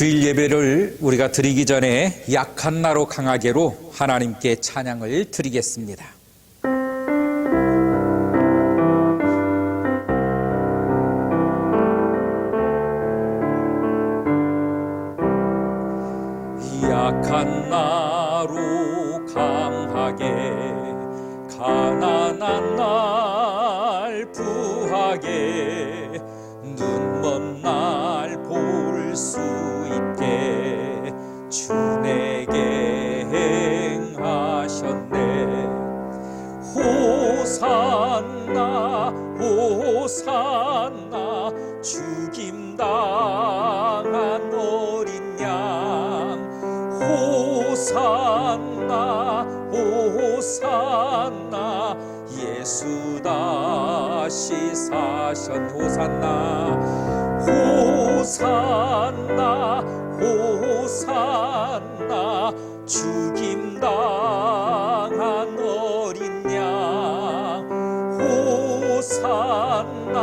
주일 예배를 우리가 드리기 전에 약한 나로 강하게로 하나님께 찬양을 드리겠습니다. 약한 나로 강하게 가난한 날 부하게 눈먼 날 볼 수 있게 주 내게 행하셨네. 호산나 호산나 죽임당한 어린 양 호산나 호산나 예수 다시 사셨. 호산나 호산나 호산나 죽임당한 어린 양 호산나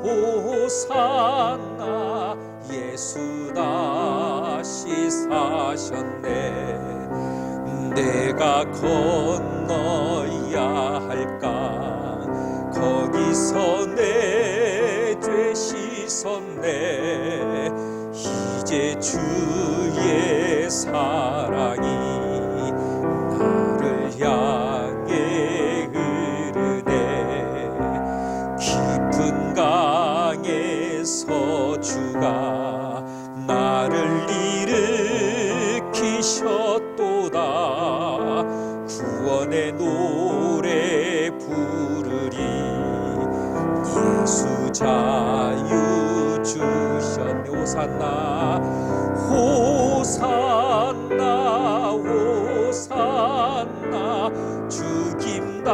호산나 예수 다시 사셨네. 내가 건너야 할까 거기서 내 죄 씻었네. 이제 주의 사랑이 나를 향해 흐르네. 깊은 강에서 주가 나를 일으키셨도다. 구원의 노래 부르리 예수 자유 주셨네. 호산나 호산나 호산나 죽임당한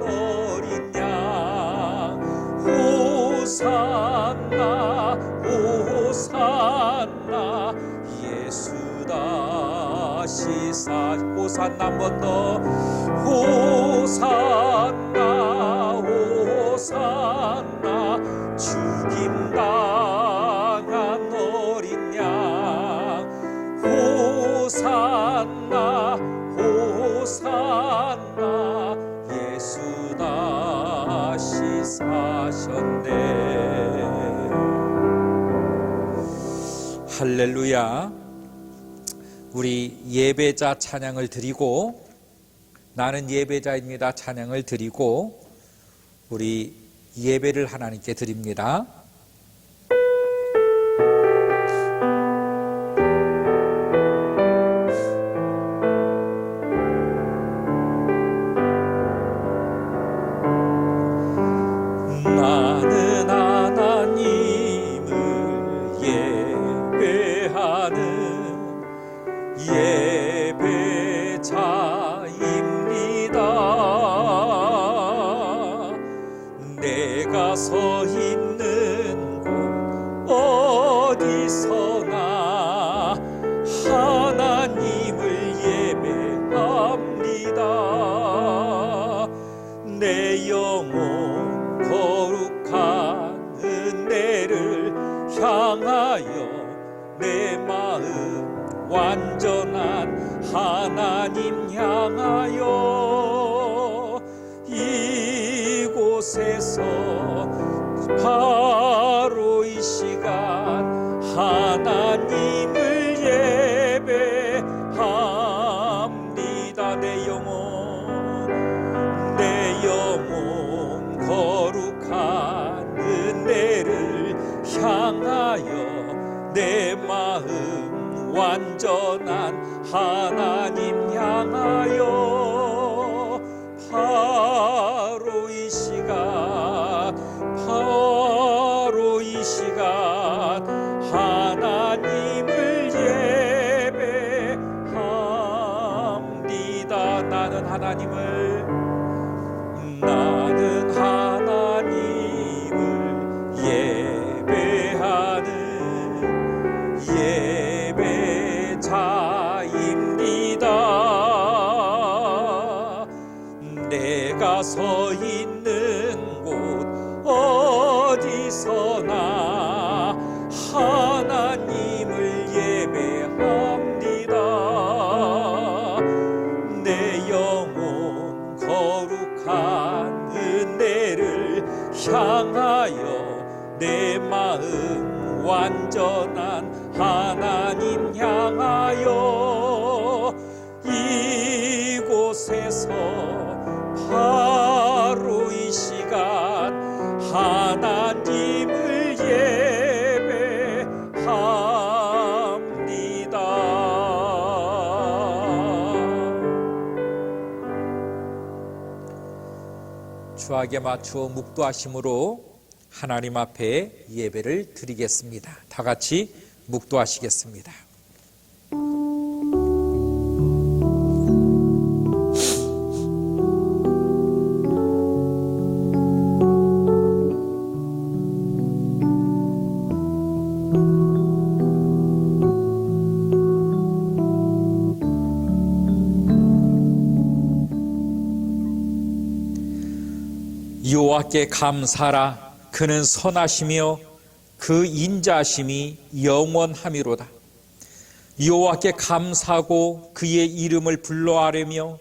어린 양 호산나 호산나 예수 다시 호산나 한 번 더 호산나 호산나 죽임당한 어린 양 호산나 호산나 예수 다시 사셨네. 할렐루야. 우리 예배자 찬양을 드리고 나는 예배자입니다 찬양을 드리고 우리 예배를 하나님께 드립니다. 나는 하나님을 예배하는 예배자입니다. 내가 서 있는 곳 어디서나 하나님을 예배합니다. 내 영혼 거룩한 은혜를 향하여 내 마음 완전한 하나님 향하여 이곳에서 바로 이 시간 하나님을 예배합니다. 내 영혼 거룩한 은혜를 향하여 내 마음 완전한 하나님 향하여 바로 이 시간 하나님을 예배합니다. 나는 하나님을 예배하는 예배자입니다. 내가 서 있는 곳 어디서나 하나님 마음 완전한 하나님 향하여 이곳에서 바로 이 시간 하나님을 예배합니다. 주악에 맞추어 묵도하심으로 하나님 앞에 예배를 드리겠습니다. 다 같이 묵도하시겠습니다. 여호와께 감사하라. 그는 선하시며 그 인자하심이 영원함이로다. 여호와께 감사하고 그의 이름을 불러아뢰며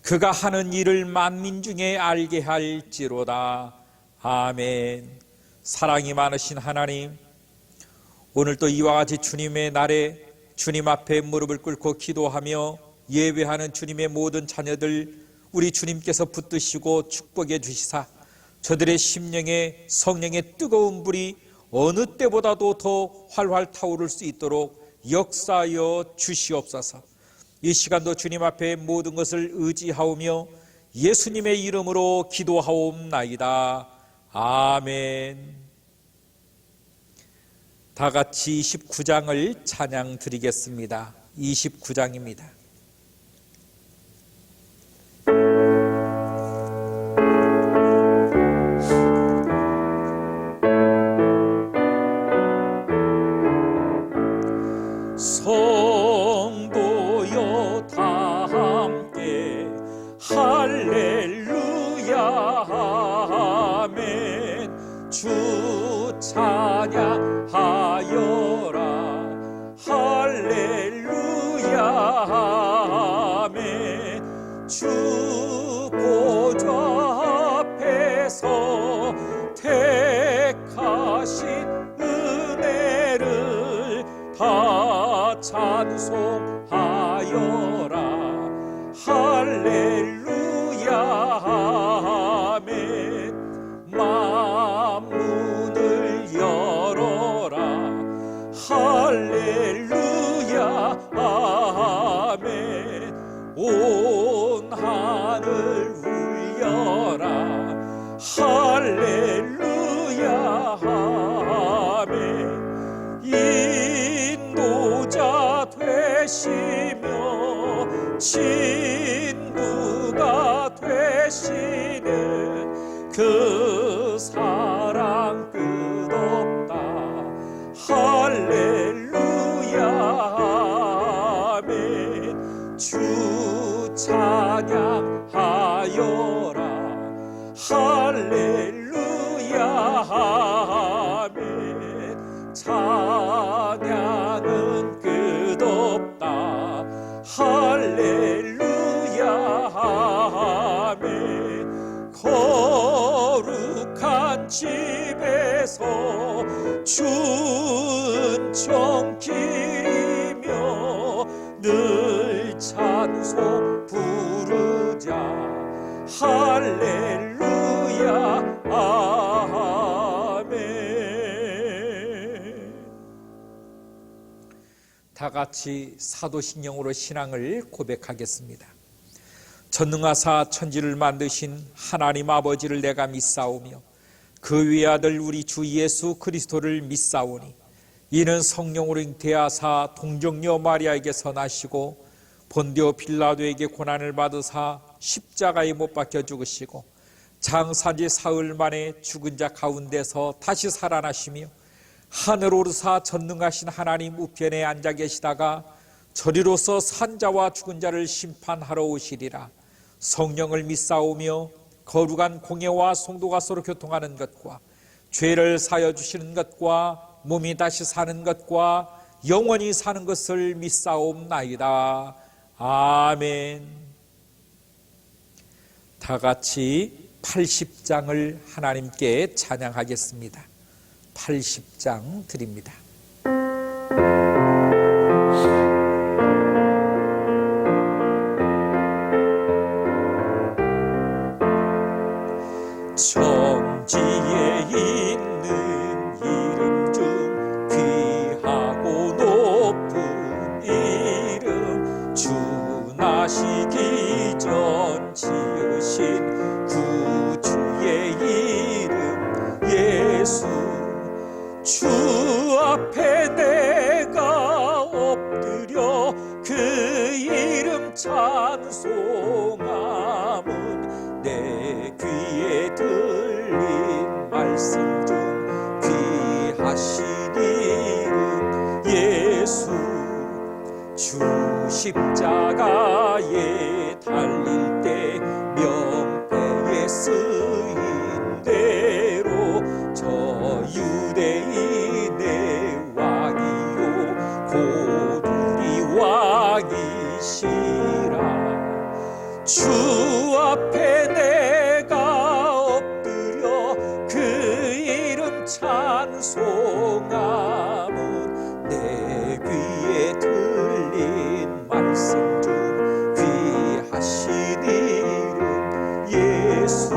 그가 하는 일을 만민 중에 알게 할지로다. 아멘. 사랑이 많으신 하나님, 오늘도 이와 같이 주님의 날에 주님 앞에 무릎을 꿇고 기도하며 예배하는 주님의 모든 자녀들 우리 주님께서 붙드시고 축복해 주시사 저들의 심령에 성령의 뜨거운 불이 어느 때보다도 더 활활 타오를 수 있도록 역사하여 주시옵소서. 이 시간도 주님 앞에 모든 것을 의지하오며 예수님의 이름으로 기도하옵나이다. 아멘. 다 같이 29장을 찬양 드리겠습니다. 29장입니다. 성도여 다 함께 할렐루야 아멘. 주 찬양하여라 할렐루야 아멘. 주 보좌 앞에서 택하신 은혜를 다 찬송하여라 할렐루야 아멘. 만문을 열어라 할렐루야 아멘. 온 하늘 울려라 할렐루야 아멘. 인도자 되시며 친구가 되시는 그 사랑 끝없다 할렐루야 아멘. 주 찬양하여라 할렐루야 아멘. 찬양은 끝없다 할렐루야 아멘. 거룩한 집에서 준청 기리며 늘 찬송 부르자 할렐루야 아멘. 다 같이 사도신경으로 신앙을 고백하겠습니다. 전능하사 천지를 만드신 하나님 아버지를 내가 믿사오며 그 외아들 우리 주 예수 그리스도를 믿사오니 이는 성령으로 잉태하사 동정녀 마리아에게서 나시고 본디오 빌라도에게 고난을 받으사 십자가에 못 박혀 죽으시고 장사지 사흘 만에 죽은 자 가운데서 다시 살아나시며 하늘 오르사 전능하신 하나님 우편에 앉아 계시다가 저리로서 산자와 죽은 자를 심판하러 오시리라. 성령을 믿사오며 거룩한 공예와 성도가 서로 교통하는 것과 죄를 사여 주시는 것과 몸이 다시 사는 것과 영원히 사는 것을 믿사옵나이다. 아멘. 다 같이 80장을 하나님께 찬양하겠습니다. 80장 드립니다. 천지에 있는 이름 중 귀하고 높은 이름, 주 나시기 전 지으신 구주의 이름 예수. 주 앞에 내가 엎드려 그 이름 찬송함은 내 귀에 들린 말씀 중 귀하신 이름 예수. 주 십자가에 달릴 때 명패에 쓰인 대로 저 유대인의 왕이요 고두리 왕이시라. 주 앞에 내가 엎드려 그 이름 찬송함은 내 귀에 들린 말씀 중 귀하신 이름 예수.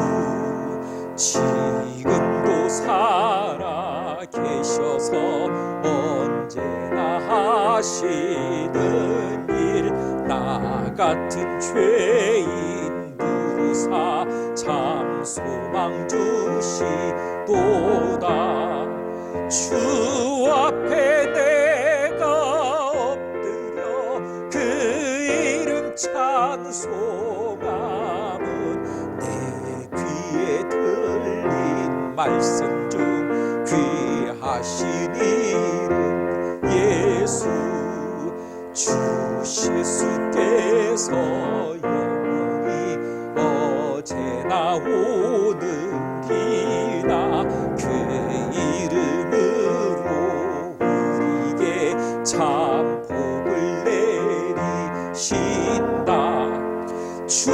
지금도 살아 계셔서 언제나 하시는 일, 나 같은 죄인 부르사 참 소망 주시도다. 주 앞에 내가 엎드려 그 이름 찬송함은 내 귀에 들린 말씀 중 귀하신 이름 예수. 주 예수께서 영원히 어제나 오늘이나 그 이름으로 우리에게 참 복을 내리신다. 주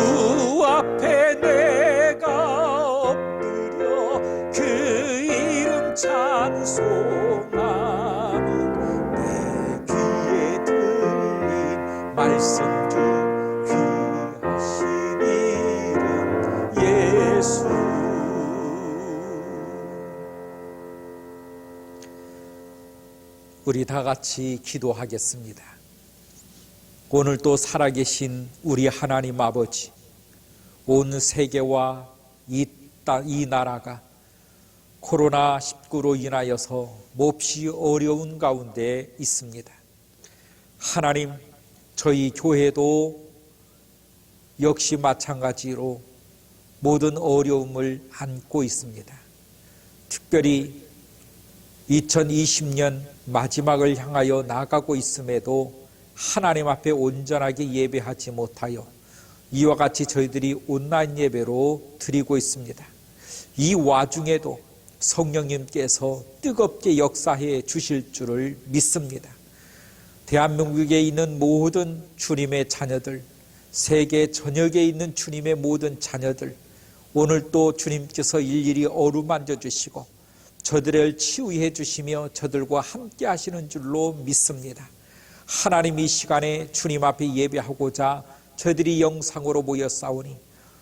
앞에 내가 엎드려 그 이름 찬송함은 내 귀에 들린 말씀 중 귀하신 이름 예수. 우리 다 같이 기도하겠습니다. 오늘 또 살아계신 우리 하나님 아버지, 온 세계와 이 나라가 코로나19로 인하여서 몹시 어려운 가운데 있습니다. 하나님, 저희 교회도 역시 마찬가지로 모든 어려움을 안고 있습니다. 특별히 2020년 마지막을 향하여 나가고 있음에도 하나님 앞에 온전하게 예배하지 못하여 이와 같이 저희들이 온라인 예배로 드리고 있습니다. 이 와중에도 성령님께서 뜨겁게 역사해 주실 줄을 믿습니다. 대한민국에 있는 모든 주님의 자녀들, 세계 전역에 있는 주님의 모든 자녀들, 오늘 또 주님께서 일일이 어루만져 주시고 저들을 치유해 주시며 저들과 함께 하시는 줄로 믿습니다. 하나님, 이 시간에 주님 앞에 예배하고자 저희들이 영상으로 모였사오니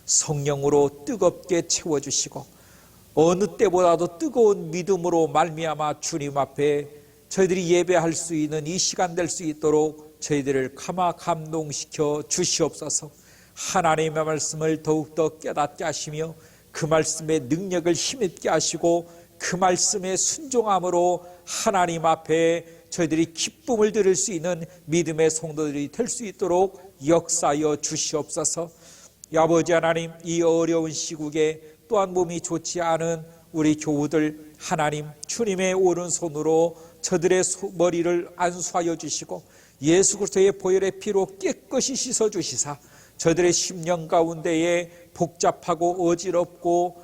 성령으로 뜨겁게 채워주시고 어느 때보다도 뜨거운 믿음으로 말미암아 주님 앞에 저희들이 예배할 수 있는 이 시간 될 수 있도록 저희들을 감동시켜 주시옵소서. 하나님의 말씀을 더욱더 깨닫게 하시며 그 말씀의 능력을 힘있게 하시고 그 말씀의 순종함으로 하나님 앞에 저희들이 기쁨을 드릴 수 있는 믿음의 성도들이 될 수 있도록 역사하여 주시옵소서. 아버지 하나님, 이 어려운 시국에 또한 몸이 좋지 않은 우리 교우들, 하나님 주님의 오른손으로 저들의 머리를 안수하여 주시고 예수 그리스도의 보혈의 피로 깨끗이 씻어주시사 저들의 심령 가운데에 복잡하고 어지럽고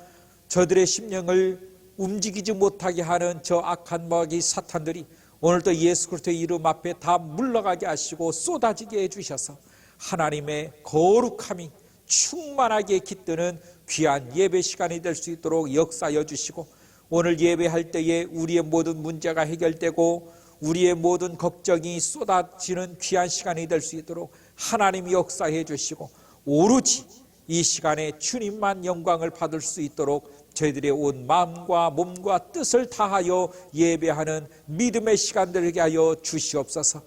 저들의 심령을 움직이지 못하게 하는 저 악한 마귀 사탄들이 오늘도 예수 그리스도의 이름 앞에 다 물러가게 하시고 쏟아지게 해주셔서 하나님의 거룩함이 충만하게 깃드는 귀한 예배 시간이 될 수 있도록 역사하여 주시고 오늘 예배할 때에 우리의 모든 문제가 해결되고 우리의 모든 걱정이 쏟아지는 귀한 시간이 될 수 있도록 하나님이 역사해 주시고 오로지 이 시간에 주님만 영광을 받을 수 있도록 저희들의 온 마음과 몸과 뜻을 다하여 예배하는 믿음의 시간 되게 하여 주시옵소서.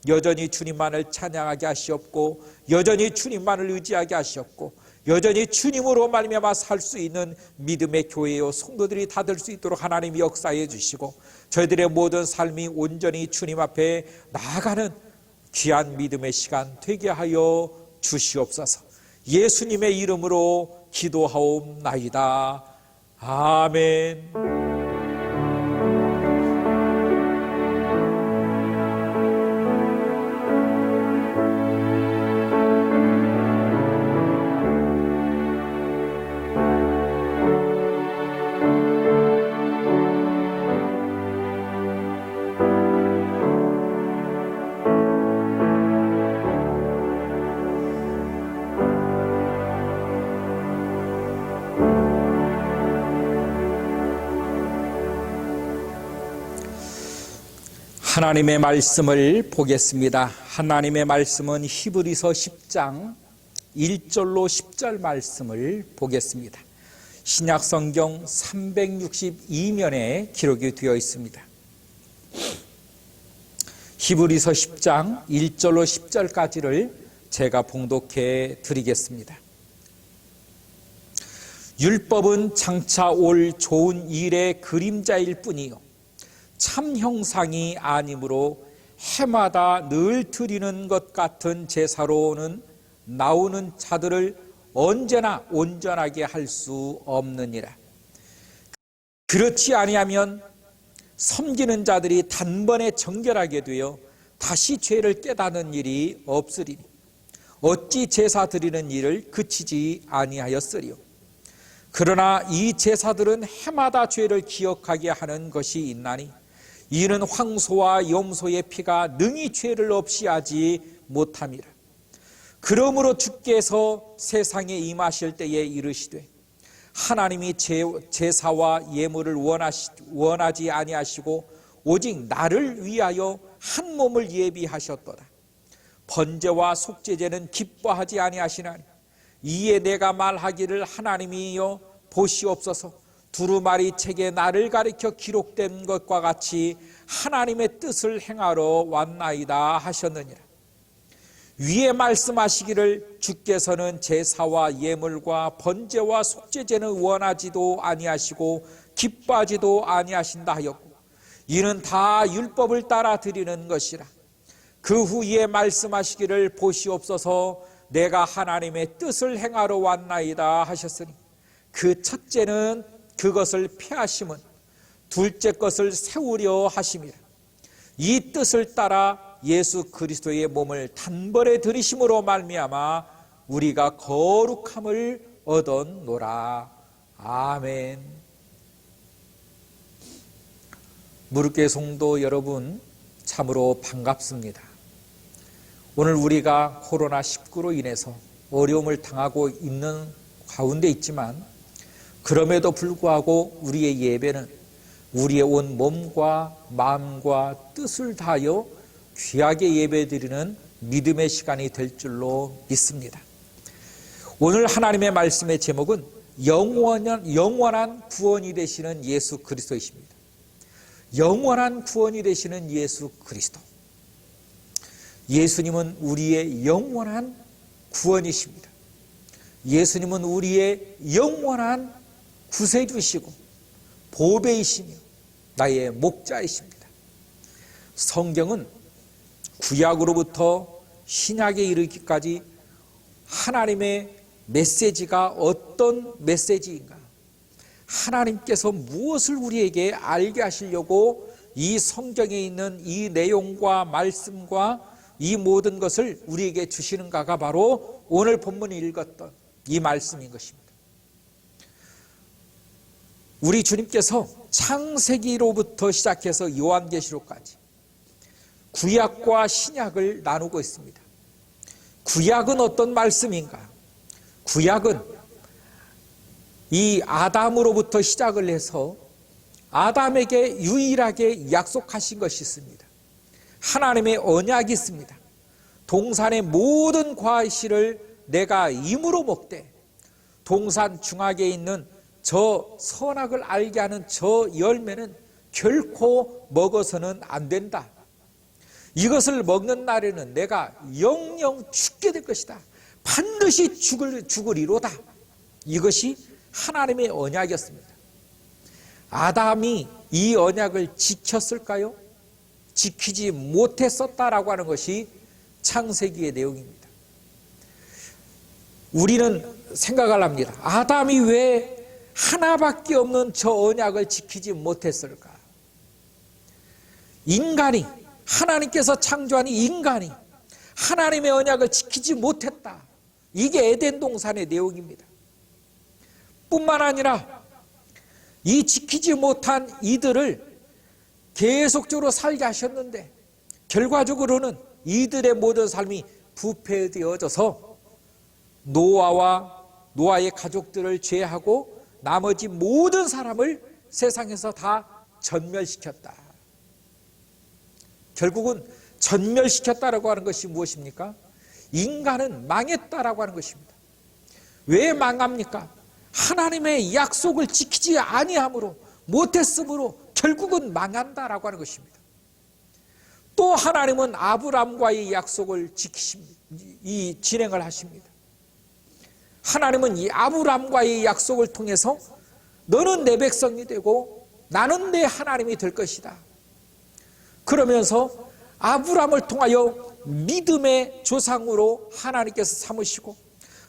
여전히 주님만을 찬양하게 하시옵고 여전히 주님만을 의지하게 하시옵고 여전히 주님으로 말미암아 살 수 있는 믿음의 교회요 성도들이 다 될 수 있도록 하나님이 역사해 주시고 저희들의 모든 삶이 온전히 주님 앞에 나아가는 귀한 믿음의 시간 되게 하여 주시옵소서. 예수님의 이름으로 기도하옵나이다. 아멘. 하나님의 말씀을 보겠습니다. 하나님의 말씀은 히브리서 10장 1절로 10절 말씀을 보겠습니다. 신약성경 362면에 기록이 되어 있습니다. 히브리서 10장 1절로 10절까지를 제가 봉독해 드리겠습니다. 율법은 장차 올 좋은 일의 그림자일 뿐이요 참 형상이 아니므로 해마다 늘 드리는 것 같은 제사로는 나오는 자들을 언제나 온전하게 할 수 없느니라. 그렇지 아니하면 섬기는 자들이 단번에 정결하게 되어 다시 죄를 깨닫는 일이 없으리니 어찌 제사 드리는 일을 그치지 아니하였으리요. 그러나 이 제사들은 해마다 죄를 기억하게 하는 것이 있나니 이는 황소와 염소의 피가 능히 죄를 없이 하지 못함이라. 그러므로 주께서 세상에 임하실 때에 이르시되 하나님이 제사와 예물을 원하지 아니하시고 오직 나를 위하여 한 몸을 예비하셨도다. 번제와 속죄제는 기뻐하지 아니하시나니 이에 내가 말하기를 하나님이여 보시옵소서. 두루마리 책에 나를 가리켜 기록된 것과 같이 하나님의 뜻을 행하러 왔나이다 하셨느니라. 위에 말씀하시기를 주께서는 제사와 예물과 번제와 속죄제는 원하지도 아니하시고 기뻐하지도 아니하신다 하였고 이는 다 율법을 따라 드리는 것이라. 그 후에 말씀하시기를 보시옵소서. 내가 하나님의 뜻을 행하러 왔나이다 하셨으니 그 첫째는 그것을 폐하심은 둘째 것을 세우려 하심이라. 이 뜻을 따라 예수 그리스도의 몸을 단번에 들이심으로 말미암아 우리가 거룩함을 얻었노라. 아멘. 무릎교회 성도 여러분, 참으로 반갑습니다. 오늘 우리가 코로나19로 인해서 어려움을 당하고 있는 가운데 있지만 그럼에도 불구하고 우리의 예배는 우리의 온 몸과 마음과 뜻을 다하여 귀하게 예배드리는 믿음의 시간이 될 줄로 믿습니다. 오늘 하나님의 말씀의 제목은 영원한 구원이 되시는 예수 그리스도이십니다. 영원한 구원이 되시는 예수 그리스도. 예수님은 우리의 영원한 구원이십니다. 예수님은 우리의 영원한 구세주시고 보배이시며 나의 목자이십니다. 성경은 구약으로부터 신약에 이르기까지 하나님의 메시지가 어떤 메시지인가, 하나님께서 무엇을 우리에게 알게 하시려고 이 성경에 있는 이 내용과 말씀과 이 모든 것을 우리에게 주시는가가 바로 오늘 본문에 읽었던 이 말씀인 것입니다. 우리 주님께서 창세기로부터 시작해서 요한계시록까지 구약과 신약을 나누고 있습니다. 구약은 어떤 말씀인가? 구약은 이 아담으로부터 시작을 해서 아담에게 유일하게 약속하신 것이 있습니다. 하나님의 언약이 있습니다. 동산의 모든 과실을 내가 임으로 먹되 동산 중앙에 있는 저 선악을 알게 하는 저 열매는 결코 먹어서는 안 된다. 이것을 먹는 날에는 내가 영영 죽게 될 것이다. 반드시 죽으리로다. 이것이 하나님의 언약이었습니다. 아담이 이 언약을 지켰을까요? 지키지 못했었다라고 하는 것이 창세기의 내용입니다. 우리는 생각을 합니다. 아담이 왜 하나밖에 없는 저 언약을 지키지 못했을까? 인간이, 하나님께서 창조한 인간이 하나님의 언약을 지키지 못했다. 이게 에덴 동산의 내용입니다. 뿐만 아니라 이 지키지 못한 이들을 계속적으로 살게 하셨는데 결과적으로는 이들의 모든 삶이 부패되어져서 노아의 가족들을 제외하고 나머지 모든 사람을 세상에서 다 전멸시켰다. 결국은 전멸시켰다라고 하는 것이 무엇입니까? 인간은 망했다라고 하는 것입니다. 왜 망합니까? 하나님의 약속을 지키지 아니함으로, 못했으므로 결국은 망한다라고 하는 것입니다. 또 하나님은 아브람과의 약속을 진행을 하십니다. 하나님은 이 아브람과의 약속을 통해서 너는 내 백성이 되고 나는 내 하나님이 될 것이다. 그러면서 아브람을 통하여 믿음의 조상으로 하나님께서 삼으시고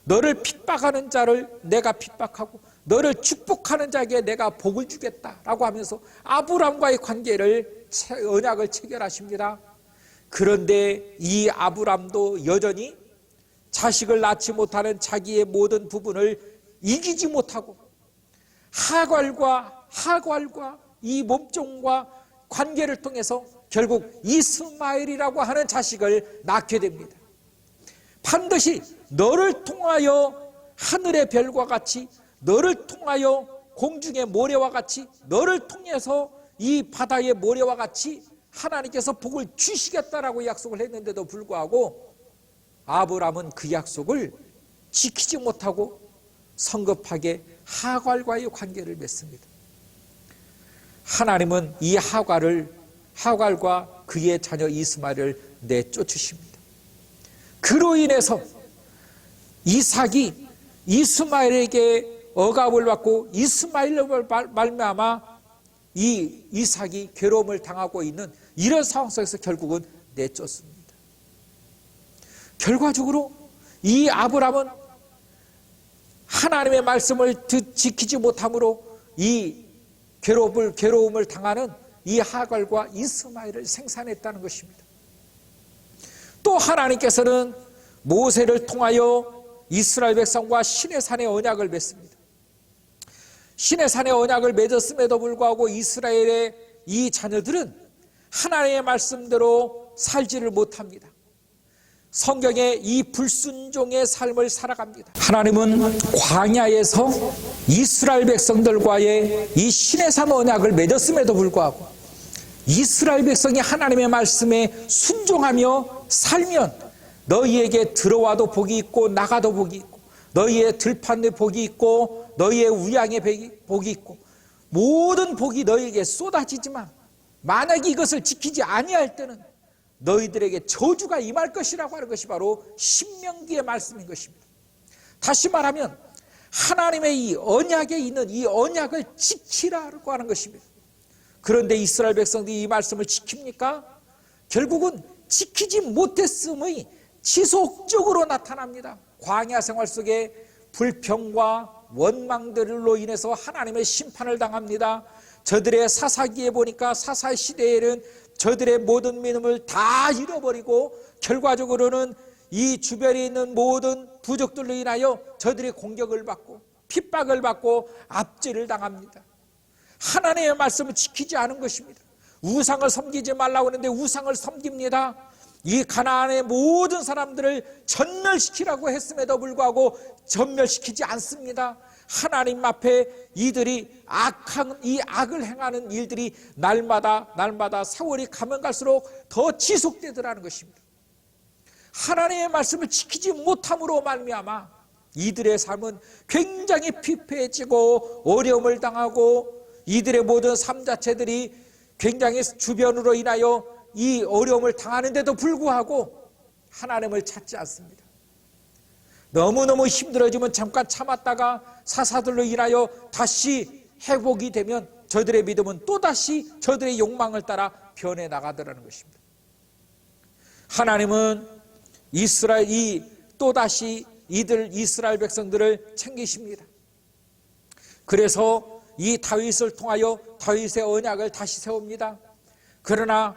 너를 핍박하는 자를 내가 핍박하고 너를 축복하는 자에게 내가 복을 주겠다라고 하면서 아브람과의 관계를, 언약을 체결하십니다. 그런데 이 아브람도 여전히 자식을 낳지 못하는 자기의 모든 부분을 이기지 못하고 하갈과 이 몸종과 관계를 통해서 결국 이스마엘이라고 하는 자식을 낳게 됩니다. 반드시 너를 통하여 하늘의 별과 같이, 너를 통하여 공중의 모래와 같이, 너를 통해서 이 바다의 모래와 같이 하나님께서 복을 주시겠다라고 약속을 했는데도 불구하고 아브람은 그 약속을 지키지 못하고 성급하게 하갈과의 관계를 맺습니다. 하나님은 이 하갈과 그의 자녀 이스마엘을 내쫓으십니다. 그로 인해서 이삭이 이스마엘에게 억압을 받고 이스마엘로 말미암아 이 이삭이 괴로움을 당하고 있는 이런 상황 속에서 결국은 내쫓습니다. 결과적으로 이 아브람은 하나님의 말씀을 지키지 못함으로 이 괴로움을 당하는 이 하갈과 이스마엘을 생산했다는 것입니다. 또 하나님께서는 모세를 통하여 이스라엘 백성과 시내산의 언약을 맺습니다. 시내산의 언약을 맺었음에도 불구하고 이스라엘의 이 자녀들은 하나님의 말씀대로 살지를 못합니다. 성경에 이 불순종의 삶을 살아갑니다. 하나님은 광야에서 이스라엘 백성들과의 이 시내산 언약을 맺었음에도 불구하고 이스라엘 백성이 하나님의 말씀에 순종하며 살면 너희에게 들어와도 복이 있고 나가도 복이 있고 너희의 들판에 복이 있고 너희의 우양에 복이 있고 모든 복이 너희에게 쏟아지지만 만약에 이것을 지키지 아니할 때는 너희들에게 저주가 임할 것이라고 하는 것이 바로 신명기의 말씀인 것입니다. 다시 말하면 하나님의 이 언약에 있는 이 언약을 지키라고 하는 것입니다. 그런데 이스라엘 백성들이 이 말씀을 지킵니까? 결국은 지키지 못했음의 지속적으로 나타납니다. 광야 생활 속에 불평과 원망들로 인해서 하나님의 심판을 당합니다. 저들의 사사기에 보니까 사사 시대에는 저들의 모든 믿음을 다 잃어버리고 결과적으로는 이 주변에 있는 모든 부족들로 인하여 저들의 공격을 받고 핍박을 받고 압제를 당합니다. 하나님의 말씀을 지키지 않은 것입니다. 우상을 섬기지 말라고 하는데 우상을 섬깁니다. 이 가나안의 모든 사람들을 전멸시키라고 했음에도 불구하고 전멸시키지 않습니다. 하나님 앞에 이들이 이 악을 행하는 일들이 날마다 세월이 가면 갈수록 더 지속되더라는 것입니다. 하나님의 말씀을 지키지 못함으로 말미암아 이들의 삶은 굉장히 피폐해지고 어려움을 당하고 이들의 모든 삶 자체들이 굉장히 주변으로 인하여 이 어려움을 당하는데도 불구하고 하나님을 찾지 않습니다. 너무너무 힘들어지면 잠깐 참았다가 사사들로 인하여 다시 회복이 되면 저들의 믿음은 또다시 저들의 욕망을 따라 변해 나가더라는 것입니다. 하나님은 또다시 이스라엘 백성들을 챙기십니다. 그래서 이 다윗을 통하여 다윗의 언약을 다시 세웁니다. 그러나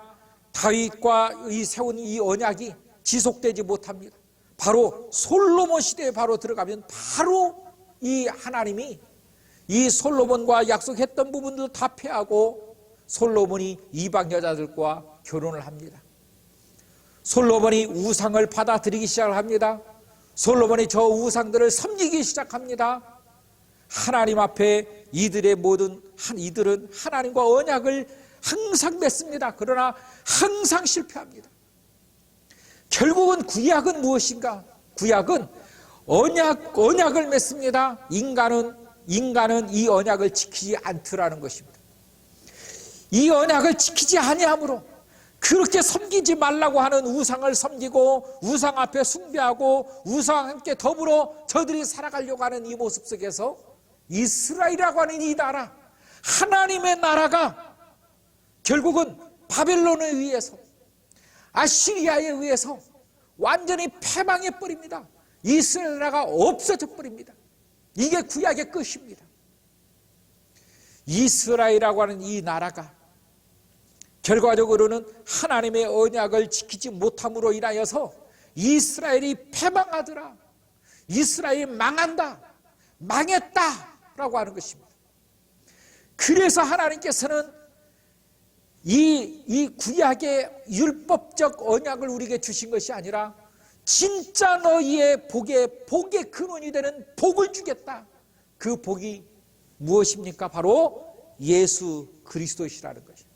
다윗과 세운 이 언약이 지속되지 못합니다. 바로 솔로몬 시대에 바로 들어가면 바로 이 하나님이 이 솔로몬과 약속했던 부분도 다 폐하고 솔로몬이 이방 여자들과 결혼을 합니다. 솔로몬이 우상을 받아들이기 시작합니다. 솔로몬이 저 우상들을 섬기기 시작합니다. 하나님 앞에 이들은 하나님과 언약을 항상 맺습니다. 그러나 항상 실패합니다. 결국은 구약은 무엇인가? 구약은 언약을 맺습니다. 인간은 이 언약을 지키지 않더라는 것입니다. 이 언약을 지키지 아니함으로 그렇게 섬기지 말라고 하는 우상을 섬기고 우상 앞에 숭배하고 우상과 함께 더불어 저들이 살아가려고 하는 이 모습 속에서 이스라엘이라고 하는 이 나라, 하나님의 나라가 결국은 바벨론에 의해서 아시리아에 의해서 완전히 패망해 버립니다. 이스라엘 나라가 없어져 버립니다. 이게 구약의 끝입니다. 이스라엘이라고 하는 이 나라가 결과적으로는 하나님의 언약을 지키지 못함으로 인하여서 이스라엘이 패망하더라, 이스라엘이 망했다라고 하는 것입니다. 그래서 하나님께서는 이 구약의 율법적 언약을 우리에게 주신 것이 아니라 진짜 너희의 복의 근원이 되는 복을 주겠다. 그 복이 무엇입니까? 바로 예수 그리스도시라는 것입니다.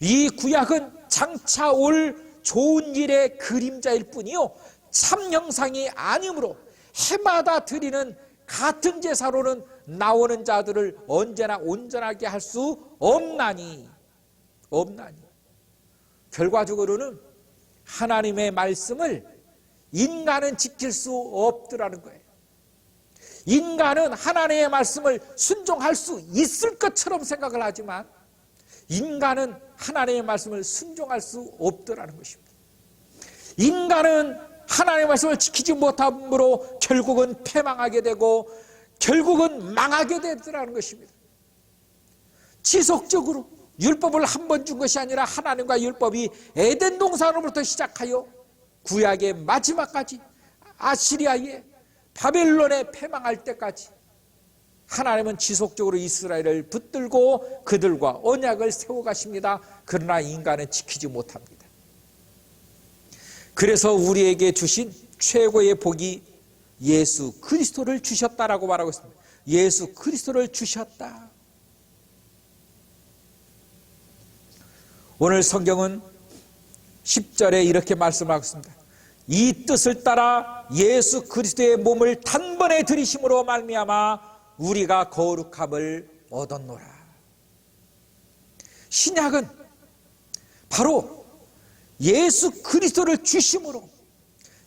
이 구약은 장차 올 좋은 일의 그림자일 뿐이요 참 형상이 아니므로 해마다 드리는 같은 제사로는 나오는 자들을 언제나 온전하게 할 수 없나니 결과적으로는 하나님의 말씀을 인간은 지킬 수 없더라는 거예요. 인간은 하나님의 말씀을 순종할 수 있을 것처럼 생각을 하지만 인간은 하나님의 말씀을 순종할 수 없더라는 것입니다. 인간은 하나님의 말씀을 지키지 못함으로 결국은 패망하게 되고 결국은 망하게 되더라는 것입니다. 지속적으로 율법을 한 번 준 것이 아니라 하나님과 율법이 에덴 동산으로부터 시작하여 구약의 마지막까지 아시리아의 바벨론에 패망할 때까지 하나님은 지속적으로 이스라엘을 붙들고 그들과 언약을 세워가십니다. 그러나 인간은 지키지 못합니다. 그래서 우리에게 주신 최고의 복이 예수 그리스도를 주셨다라고 말하고 있습니다. 예수 그리스도를 주셨다. 오늘 성경은 10절에 이렇게 말씀하고 있습니다. 이 뜻을 따라 예수 그리스도의 몸을 단번에 들이심으로 말미암아 우리가 거룩함을 얻었노라. 신약은 바로 예수 그리스도를 주심으로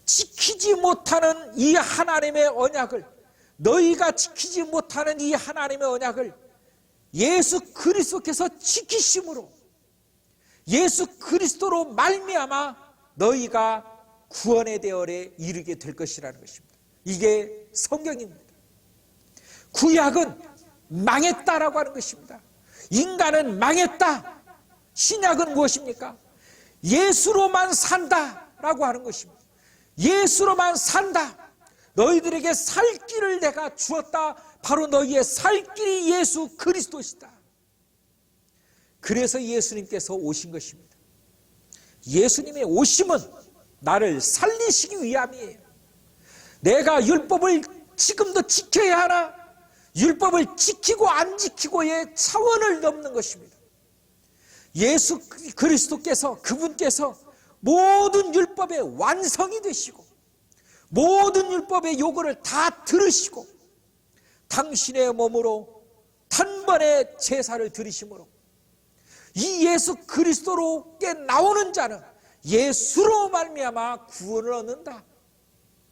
지키지 못하는 이 하나님의 언약을, 너희가 지키지 못하는 이 하나님의 언약을 예수 그리스도께서 지키심으로 예수 그리스도로 말미암아 너희가 구원의 대열에 이르게 될 것이라는 것입니다. 이게 성경입니다. 구약은 망했다라고 하는 것입니다. 인간은 망했다. 신약은 무엇입니까? 예수로만 산다라고 하는 것입니다. 예수로만 산다. 너희들에게 살 길을 내가 주었다. 바로 너희의 살 길이 예수 그리스도시다. 그래서 예수님께서 오신 것입니다. 예수님의 오심은 나를 살리시기 위함이에요. 내가 율법을 지금도 지켜야 하나? 율법을 지키고 안 지키고의 차원을 넘는 것입니다. 예수 그리스도께서, 그분께서 모든 율법의 완성이 되시고 모든 율법의 요구를 다 들으시고 당신의 몸으로 단번에 제사를 드리심으로 이 예수 그리스도로께 나오는 자는 예수로 말미암아 구원을 얻는다.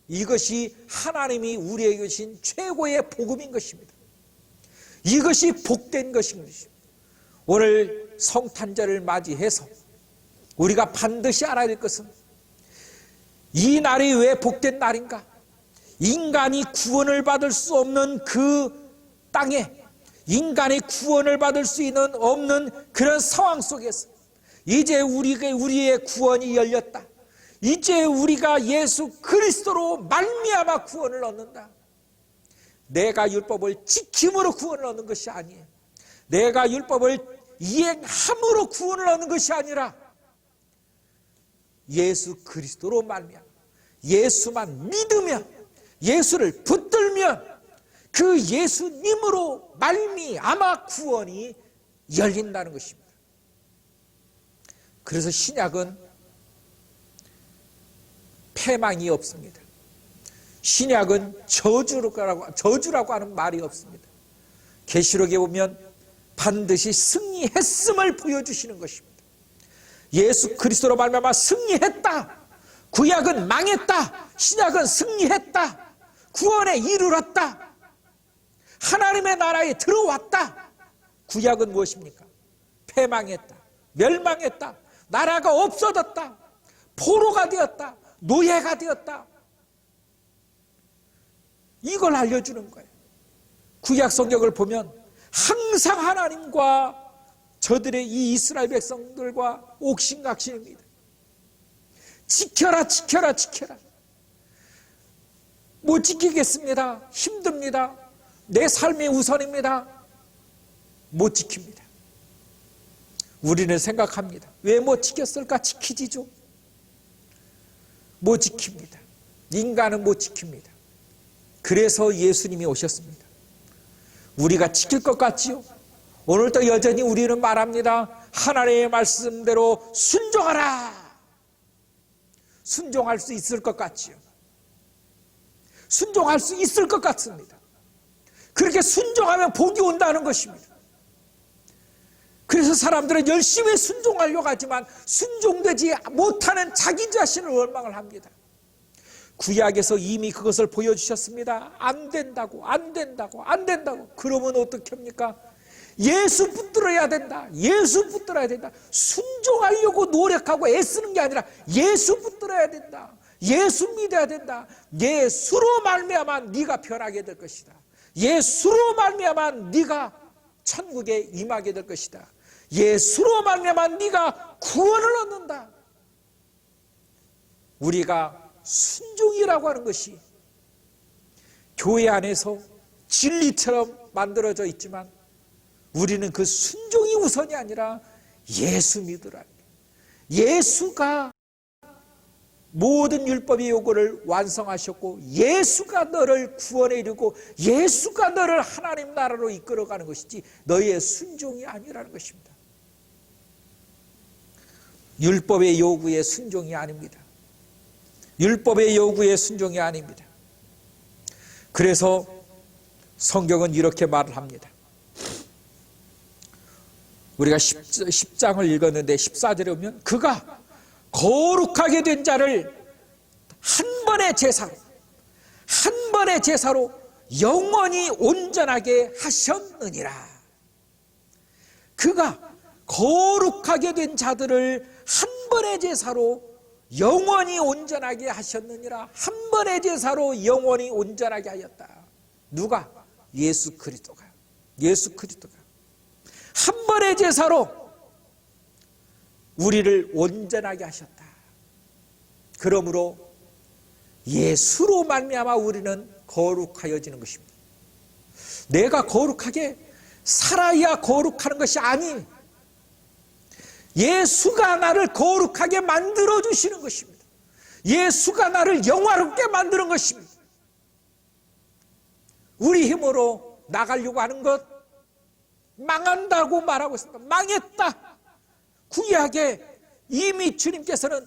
이것이 하나님이 우리에게 주신 최고의 복음인 것입니다. 이것이 복된 것인 것입니다. 오늘 성탄절을 맞이해서 우리가 반드시 알아야 될 것은 이 날이 왜 복된 날인가? 인간이 구원을 받을 수 없는 그 땅에, 인간이 구원을 받을 수 있는 없는 그런 상황 속에서 이제 우리의 구원이 열렸다. 이제 우리가 예수 그리스도로 말미암아 구원을 얻는다. 내가 율법을 지킴으로 구원을 얻는 것이 아니에요. 내가 율법을 이행함으로 구원을 얻는 것이 아니라 예수 그리스도로 말미암아 예수만 믿으면, 예수를 붙들면 그 예수님으로 말미암아 구원이 열린다는 것입니다. 그래서 신약은 패망이 없습니다. 신약은 저주라고 하는 말이 없습니다. 계시록에 보면 반드시 승리했음을 보여주시는 것입니다. 예수 그리스도로 말미암아 승리했다. 구약은 망했다. 신약은 승리했다. 구원에 이르렀다. 하나님의 나라에 들어왔다. 구약은 무엇입니까? 패망했다. 멸망했다. 나라가 없어졌다. 포로가 되었다. 노예가 되었다. 이걸 알려주는 거예요. 구약 성경을 보면 항상 하나님과 저들의 이 이스라엘 백성들과 옥신각신입니다. 지켜라, 지켜라, 지켜라. 못 지키겠습니다. 힘듭니다. 내 삶이 우선입니다. 못 지킵니다. 우리는 생각합니다. 왜 못 지켰을까? 지키지 좀. 못 지킵니다. 인간은 못 지킵니다. 그래서 예수님이 오셨습니다. 우리가 지킬 것 같지요? 오늘도 여전히 우리는 말합니다. 하나님의 말씀대로 순종하라. 순종할 수 있을 것 같지요? 순종할 수 있을 것 같습니다. 그렇게 순종하면 복이 온다는 것입니다. 그래서 사람들은 열심히 순종하려고 하지만 순종되지 못하는 자기 자신을 원망을 합니다. 구약에서 이미 그것을 보여주셨습니다. 안 된다고, 안 된다고, 안 된다고. 그러면 어떻게 합니까? 예수 붙들어야 된다. 예수 붙들어야 된다. 순종하려고 노력하고 애쓰는 게 아니라 예수 붙들어야 된다. 예수 믿어야 된다. 예수로 말미암아 네가 변하게 될 것이다. 예수로 말미암아 네가 천국에 임하게 될 것이다. 예수로 말미암아 네가 구원을 얻는다. 우리가 순종이라고 하는 것이 교회 안에서 진리처럼 만들어져 있지만 우리는 그 순종이 우선이 아니라 예수 믿으라. 예수가 모든 율법의 요구를 완성하셨고 예수가 너를 구원에 이르고 예수가 너를 하나님 나라로 이끌어가는 것이지 너의 순종이 아니라는 것입니다. 율법의 요구에 순종이 아닙니다. 율법의 요구에 순종이 아닙니다. 그래서 성경은 이렇게 말을 합니다. 우리가 10장을 읽었는데 14절에 보면 그가 거룩하게 된 자를 한 번의 제사로 영원히 온전하게 하셨느니라. 그가 거룩하게 된 자들을 한 번의 제사로 영원히 온전하게 하셨느니라. 한 번의 제사로 영원히 온전하게 하였다. 누가? 예수 그리스도가. 예수 그리스도가 한 번의 제사로 우리를 온전하게 하셨다. 그러므로 예수로 말미암아 우리는 거룩하여지는 것입니다. 내가 거룩하게 살아야 거룩하는 것이 아닌 예수가 나를 거룩하게 만들어 주시는 것입니다. 예수가 나를 영화롭게 만드는 것입니다. 우리 힘으로 나가려고 하는 것 망한다고 말하고 있습니다. 망했다. 구약에 이미 주님께서는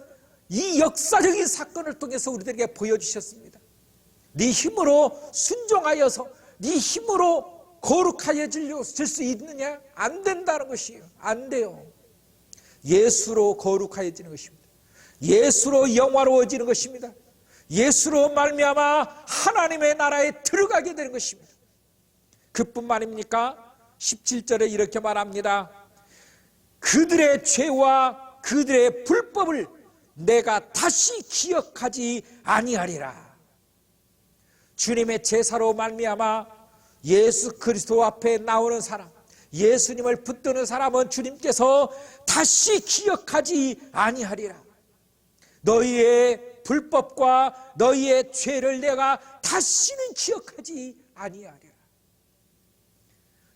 이 역사적인 사건을 통해서 우리들에게 보여주셨습니다. 네 힘으로 순종하여서 네 힘으로 거룩하여질 수 있느냐? 안 된다는 것이에요. 안 돼요. 예수로 거룩하여지는 것입니다. 예수로 영화로워지는 것입니다. 예수로 말미암아 하나님의 나라에 들어가게 되는 것입니다. 그뿐만입니까? 17절에 이렇게 말합니다. 그들의 죄와 그들의 불법을 내가 다시 기억하지 아니하리라. 주님의 제사로 말미암아 예수 그리스도 앞에 나오는 사람, 예수님을 붙드는 사람은 주님께서 다시 기억하지 아니하리라. 너희의 불법과 너희의 죄를 내가 다시는 기억하지 아니하리라.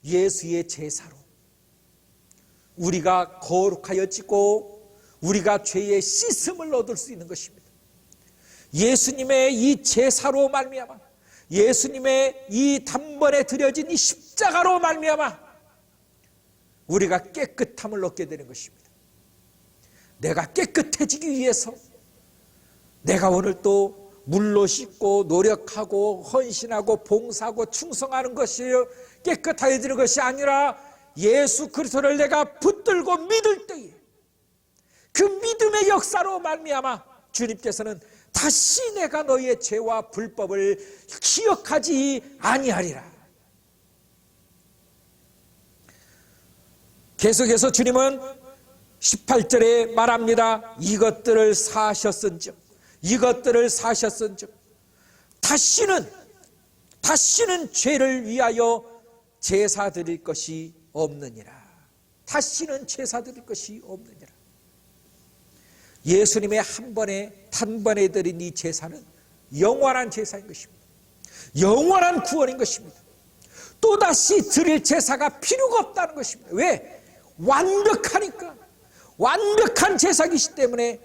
예수의 제사로 우리가 거룩하여지고 우리가 죄의 씻음을 얻을 수 있는 것입니다. 예수님의 이 제사로 말미암아, 예수님의 이 단번에 드려진 이 십자가로 말미암아 우리가 깨끗함을 얻게 되는 것입니다. 내가 깨끗해지기 위해서 내가 오늘 또 물로 씻고 노력하고 헌신하고 봉사하고 충성하는 것이 깨끗해지는 것이 아니라 예수 그리스도를 내가 붙들고 믿을 때에 그 믿음의 역사로 말미암아 주님께서는 다시 내가 너희의 죄와 불법을 기억하지 아니하리라. 계속해서 주님은 18절에 말합니다. 이것들을 사셨은즉 다시는 죄를 위하여 제사 드릴 것이 없느니라. 다시는 제사 드릴 것이 없느니라. 예수님의 단번에 드린 이 제사는 영원한 제사인 것입니다. 영원한 구원인 것입니다. 또다시 드릴 제사가 필요가 없다는 것입니다. 왜? 완벽하니까. 완벽한 제사이기 때문에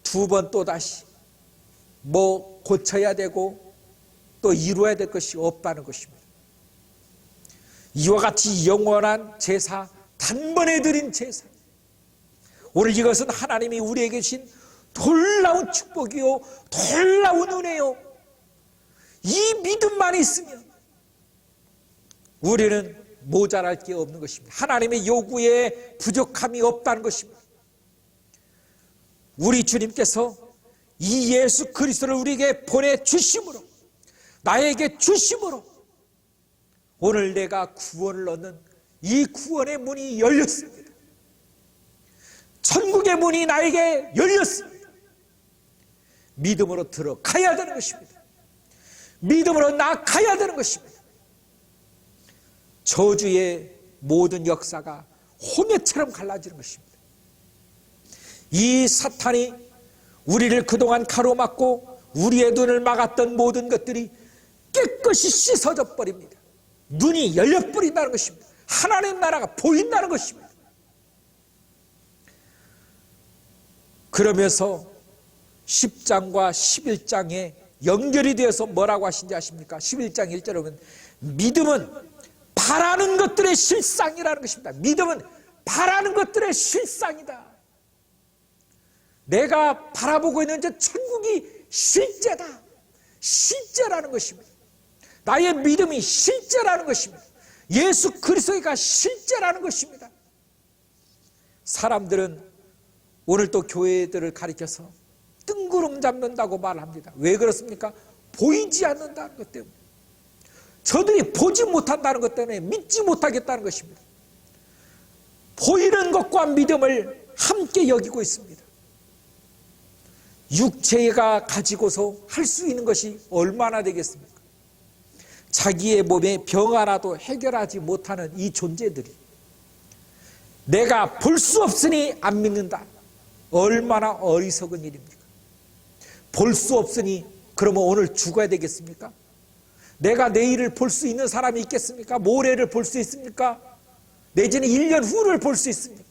두 번 또다시 고쳐야 되고 또 이루어야 될 것이 없다는 것입니다. 이와 같이 영원한 제사, 단번에 드린 제사, 오늘 이것은 하나님이 우리에게 주신 놀라운 축복이요 놀라운 은혜요. 이 믿음만 있으면 우리는 모자랄 게 없는 것입니다. 하나님의 요구에 부족함이 없다는 것입니다. 우리 주님께서 이 예수 그리스도를 우리에게 보내주심으로, 나에게 주심으로 오늘 내가 구원을 얻는 이 구원의 문이 열렸습니다. 천국의 문이 나에게 열렸습니다. 믿음으로 들어가야 되는 것입니다. 믿음으로 나가야 되는 것입니다. 저주의 모든 역사가 홍해처럼 갈라지는 것입니다. 이 사탄이 우리를 그동안 가로막고 우리의 눈을 막았던 모든 것들이 깨끗이 씻어져 버립니다. 눈이 열려버린다는 것입니다. 하나님의 나라가 보인다는 것입니다. 그러면서 10장과 11장에 연결이 되어서 뭐라고 하신지 아십니까? 11장 1절에 보면 믿음은 바라는 것들의 실상이라는 것입니다. 믿음은 바라는 것들의 실상이다. 내가 바라보고 있는 저 천국이 실제다. 실제라는 것입니다. 나의 믿음이 실제라는 것입니다. 예수 그리스도가 실제라는 것입니다. 사람들은 오늘 또 교회들을 가리켜서 뜬구름 잡는다고 말합니다. 왜 그렇습니까? 보이지 않는다는 것 때문에. 저들이 보지 못한다는 것 때문에 믿지 못하겠다는 것입니다. 보이는 것과 믿음을 함께 여기고 있습니다. 육체가 가지고서 할 수 있는 것이 얼마나 되겠습니까? 자기의 몸에 병 하나도 해결하지 못하는 이 존재들이 내가 볼 수 없으니 안 믿는다. 얼마나 어리석은 일입니까? 볼 수 없으니 그러면 오늘 죽어야 되겠습니까? 내가 내일을 볼 수 있는 사람이 있겠습니까? 모레를 볼 수 있습니까? 내지는 1년 후를 볼 수 있습니까?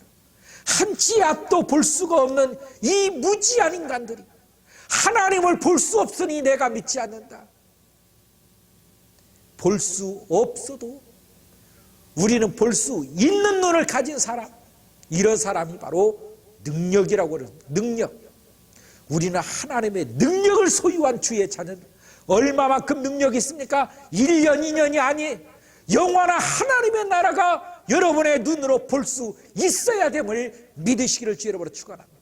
한 치 앞도 볼 수가 없는 이 무지한 인간들이 하나님을 볼 수 없으니 내가 믿지 않는다. 볼 수 없어도 우리는 볼 수 있는 눈을 가진 사람, 이런 사람이 바로 능력이라고 그럽니다. 능력. 우리는 하나님의 능력을 소유한 주의 자녀들. 얼마만큼 능력이 있습니까? 1년, 2년이 아니 영원한 하나님의 나라가 여러분의 눈으로 볼 수 있어야 됨을 믿으시기를 주의 이름으로 축원합니다.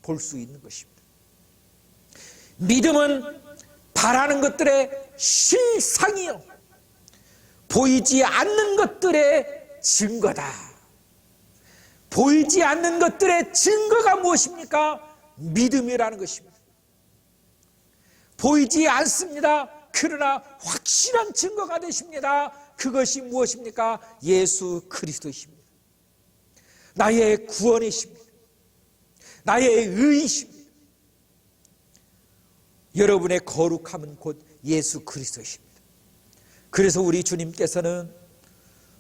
볼 수 있는 것입니다. 믿음은 바라는 것들의 실상이요, 보이지 않는 것들의 증거다. 보이지 않는 것들의 증거가 무엇입니까? 믿음이라는 것입니다. 보이지 않습니다. 그러나 확실한 증거가 되십니다. 그것이 무엇입니까? 예수 그리스도이십니다. 나의 구원이십니다. 나의 의이십니다. 여러분의 거룩함은 곧 예수 그리스도이십니다. 그래서 우리 주님께서는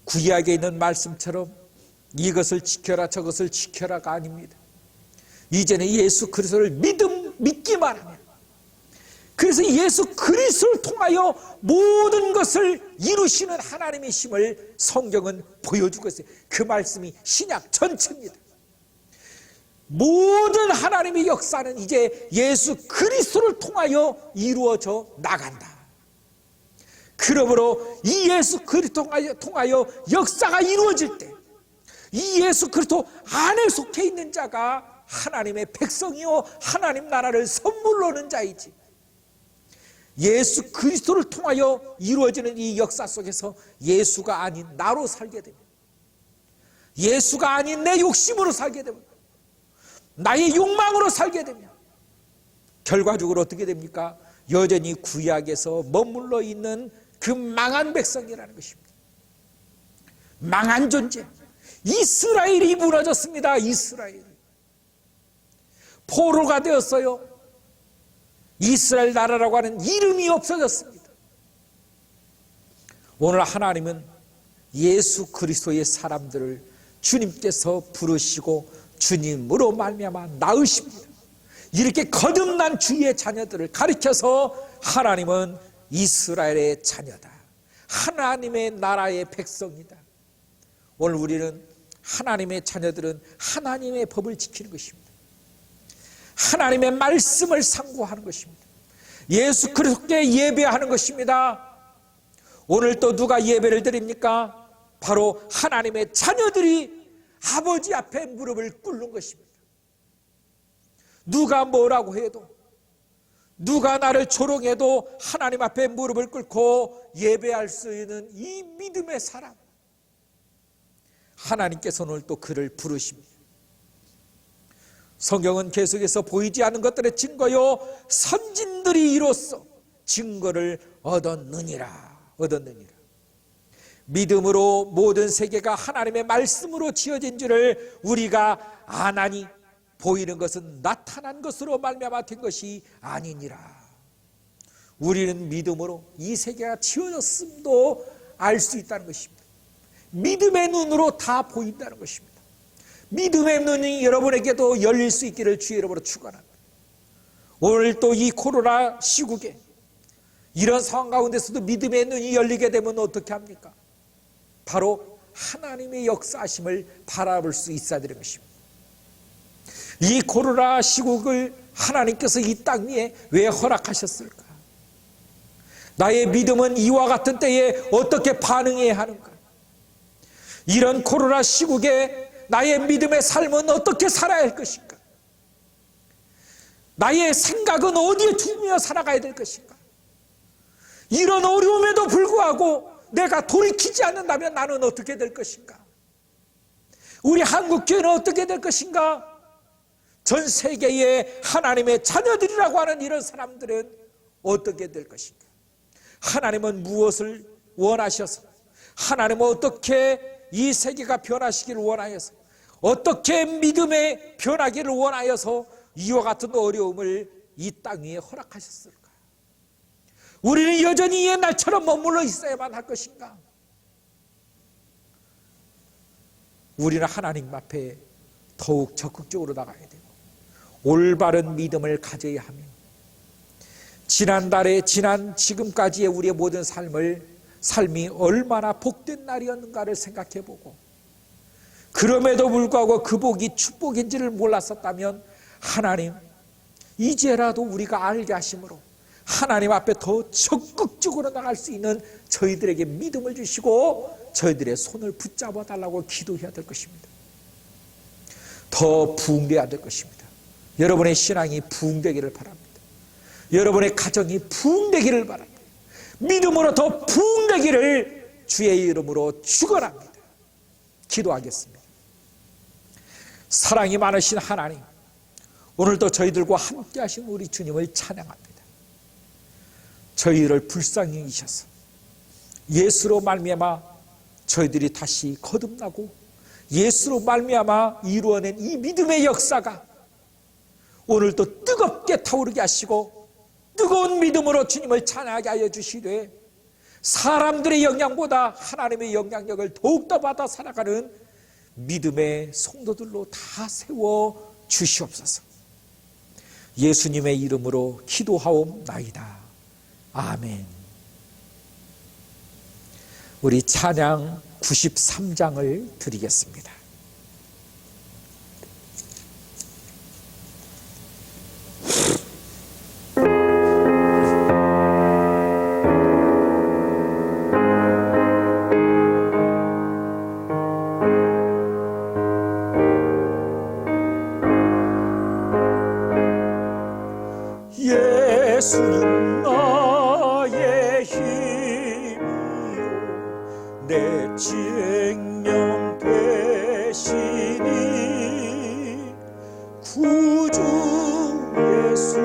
구약에 있는 말씀처럼 이것을 지켜라 저것을 지켜라가 아닙니다. 이제는 예수 그리스도를 믿기만 하면, 그래서 예수 그리스도를 통하여 모든 것을 이루시는 하나님이심을 성경은 보여주고 있어요. 그 말씀이 신약 전체입니다. 모든 하나님의 역사는 이제 예수 그리스도를 통하여 이루어져 나간다. 그러므로 이 예수 그리스도를 통하여 역사가 이루어질 때 이 예수 그리스도 안에 속해 있는 자가 하나님의 백성이요 하나님 나라를 선물로 얻는 자이지, 예수 그리스도를 통하여 이루어지는 이 역사 속에서 예수가 아닌 나로 살게 됩니다. 예수가 아닌 내 욕심으로 살게 됩니다. 나의 욕망으로 살게 됩니다. 결과적으로 어떻게 됩니까? 여전히 구약에서 머물러 있는 그 망한 백성이라는 것입니다. 망한 존재. 이스라엘이 무너졌습니다. 이스라엘. 포로가 되었어요. 이스라엘 나라라고 하는 이름이 없어졌습니다. 오늘 하나님은 예수 그리스도의 사람들을 주님께서 부르시고 주님으로 말미암아 낳으십니다. 이렇게 거듭난 주의 자녀들을 가리켜서 하나님은 이스라엘의 자녀다, 하나님의 나라의 백성이다. 오늘 우리는 하나님의 자녀들은 하나님의 법을 지키는 것입니다. 하나님의 말씀을 상고하는 것입니다. 예수 그리스도께 예배하는 것입니다. 오늘 또 누가 예배를 드립니까? 바로 하나님의 자녀들이 아버지 앞에 무릎을 꿇는 것입니다. 누가 뭐라고 해도, 누가 나를 조롱해도 하나님 앞에 무릎을 꿇고 예배할 수 있는 이 믿음의 사람, 하나님께서 오늘 또 그를 부르십니다. 성경은 계속해서 보이지 않는 것들의 증거요 선진들이 이로써 증거를 얻었느니라. 믿음으로 모든 세계가 하나님의 말씀으로 지어진 줄을 우리가 아나니 보이는 것은 나타난 것으로 말미암아 된 것이 아니니라. 우리는 믿음으로 이 세계가 지어졌음도 알 수 있다는 것입니다. 믿음의 눈으로 다 보인다는 것입니다. 믿음의 눈이 여러분에게도 열릴 수 있기를 주의 이름으로 축원합니다. 오늘 또 이 코로나 시국에 이런 상황 가운데서도 믿음의 눈이 열리게 되면 어떻게 합니까? 바로 하나님의 역사하심을 바라볼 수 있어야 되는 것입니다. 이 코로나 시국을 하나님께서 이 땅 위에 왜 허락하셨을까? 나의 믿음은 이와 같은 때에 어떻게 반응해야 하는가? 이런 코로나 시국에 나의 믿음의 삶은 어떻게 살아야 할 것인가? 나의 생각은 어디에 두며 살아가야 될 것인가? 이런 어려움에도 불구하고 내가 돌이키지 않는다면 나는 어떻게 될 것인가? 우리 한국교회는 어떻게 될 것인가? 전 세계의 하나님의 자녀들이라고 하는 이런 사람들은 어떻게 될 것인가? 하나님은 무엇을 원하셔서, 하나님은 어떻게 이 세계가 변화시기를 원하여서, 어떻게 믿음의 변하기를 원하여서 이와 같은 어려움을 이 땅 위에 허락하셨을까? 우리는 여전히 옛날처럼 머물러 있어야만 할 것인가? 우리는 하나님 앞에 더욱 적극적으로 나가야 되고 올바른 믿음을 가져야 하며 지난달에 지금까지의 우리의 모든 삶을 삶이 얼마나 복된 날이었는가를 생각해보고, 그럼에도 불구하고 그 복이 축복인지를 몰랐었다면 하나님 이제라도 우리가 알게 하심으로 하나님 앞에 더 적극적으로 나갈 수 있는 저희들에게 믿음을 주시고 저희들의 손을 붙잡아 달라고 기도해야 될 것입니다. 더 부흥돼야 될 것입니다. 여러분의 신앙이 부흥되기를 바랍니다. 여러분의 가정이 부흥되기를 바랍니다. 믿음으로 더 부흥되기를 주의 이름으로 축원합니다. 기도하겠습니다. 사랑이 많으신 하나님, 오늘도 저희들과 함께 하신 우리 주님을 찬양합니다. 저희를 불쌍히 여기셔서 예수로 말미암아 저희들이 다시 거듭나고 예수로 말미암아 이루어낸 이 믿음의 역사가 오늘도 뜨겁게 타오르게 하시고 뜨거운 믿음으로 주님을 찬양하게 하여 주시되 사람들의 영향보다 하나님의 영향력을 더욱더 받아 살아가는 믿음의 성도들로 다 세워 주시옵소서. 예수님의 이름으로 기도하옵나이다. 아멘. 우리 찬양 93장을 드리겠습니다. 예수는 나의 힘이요 내 생명 되시니 구주 예수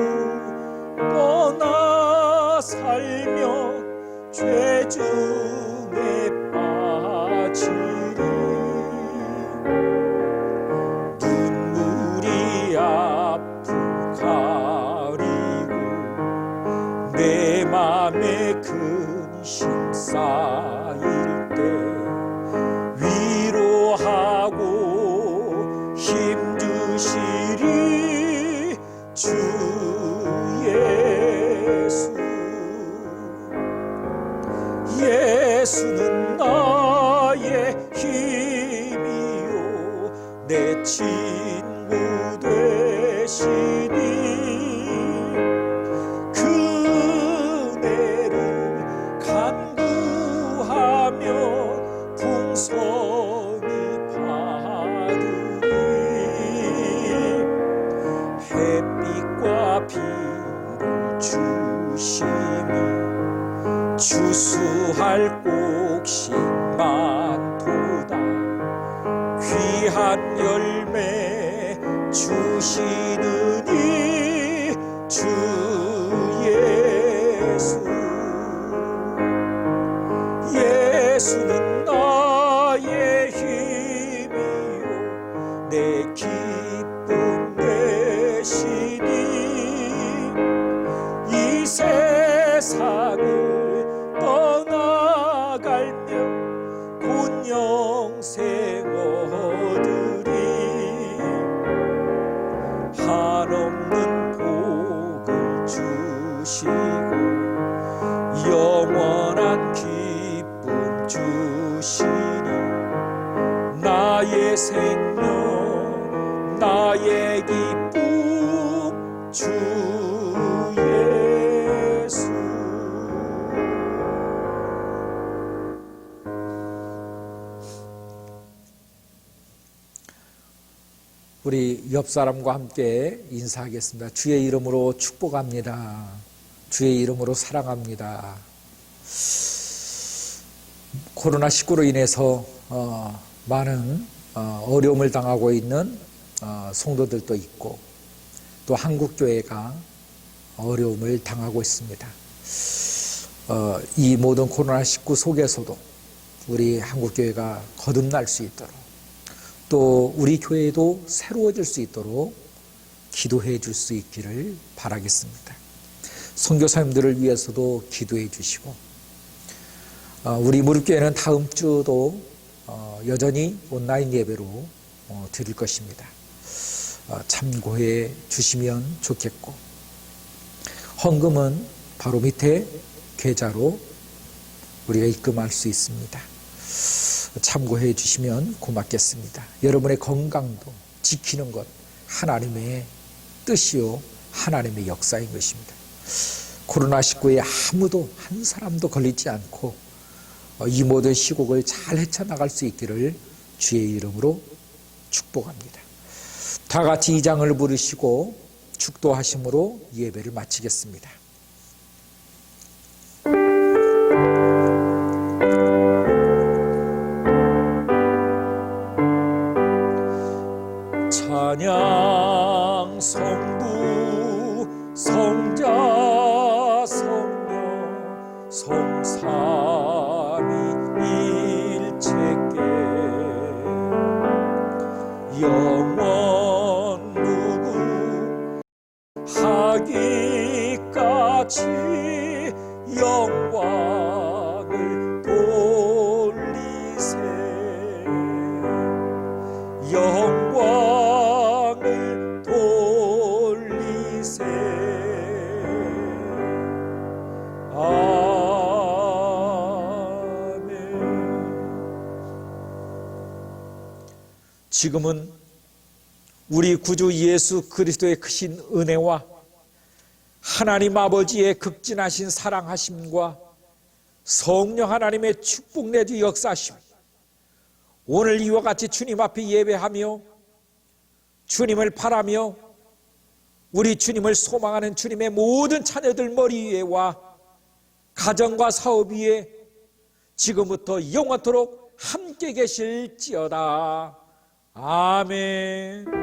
떠나 살며 죄 중에 빠지리 눈물이 앞을 가리고 내 맘에 근심 쌓일 때 위로하고 힘 주시리 주 예수. 예수는 나의 힘이요 내 친구 되시니 풍성히 받으리 햇빛과 비를 주시니 주수할 곡식 많도다 귀한 열매 주시느니 주 예수. 예수는 나의 힘이요 내 기쁨 되시니 이 세상을 떠나갈며 곧 영생 얻으리 한없는 복을 주시고 영원한 기쁨 주시니 나의 생명 나의 기쁨 주 예수. 우리 옆 사람과 함께 인사하겠습니다. 주의 이름으로 축복합니다. 주의 이름으로 사랑합니다. 코로나19로 인해서 많은 어려움을 당하고 있는 성도들도 있고 또 한국교회가 어려움을 당하고 있습니다. 이 모든 코로나19 속에서도 우리 한국교회가 거듭날 수 있도록 또 우리 교회도 새로워질 수 있도록 기도해 줄 수 있기를 바라겠습니다. 선교사님들을 위해서도 기도해 주시고 우리 무릎교회는 다음 주도 여전히 온라인 예배로 드릴 것입니다. 참고해 주시면 좋겠고 헌금은 바로 밑에 계좌로 우리가 입금할 수 있습니다. 참고해 주시면 고맙겠습니다. 여러분의 건강도 지키는 것 하나님의 뜻이요 하나님의 역사인 것입니다. 코로나19에 아무도 한 사람도 걸리지 않고 이 모든 시국을 잘 헤쳐나갈 수 있기를 주의 이름으로 축복합니다. 다 같이 이 장을 부르시고 축도하심으로 예배를 마치겠습니다. 찬양 성부 성자 성령 성삼위 일체께 영원 누구하기까지 영광을 돌리세 영광을 돌리세 아멘. 지금은 우리 구주 예수 그리스도의 크신 은혜와 하나님 아버지의 극진하신 사랑하심과 성령 하나님의 축복 내주 역사하심, 오늘 이와 같이 주님 앞에 예배하며 주님을 바라며 우리 주님을 소망하는 주님의 모든 자녀들 머리 위에와 가정과 사업 위에 지금부터 영원토록 함께 계실지어다. 아멘.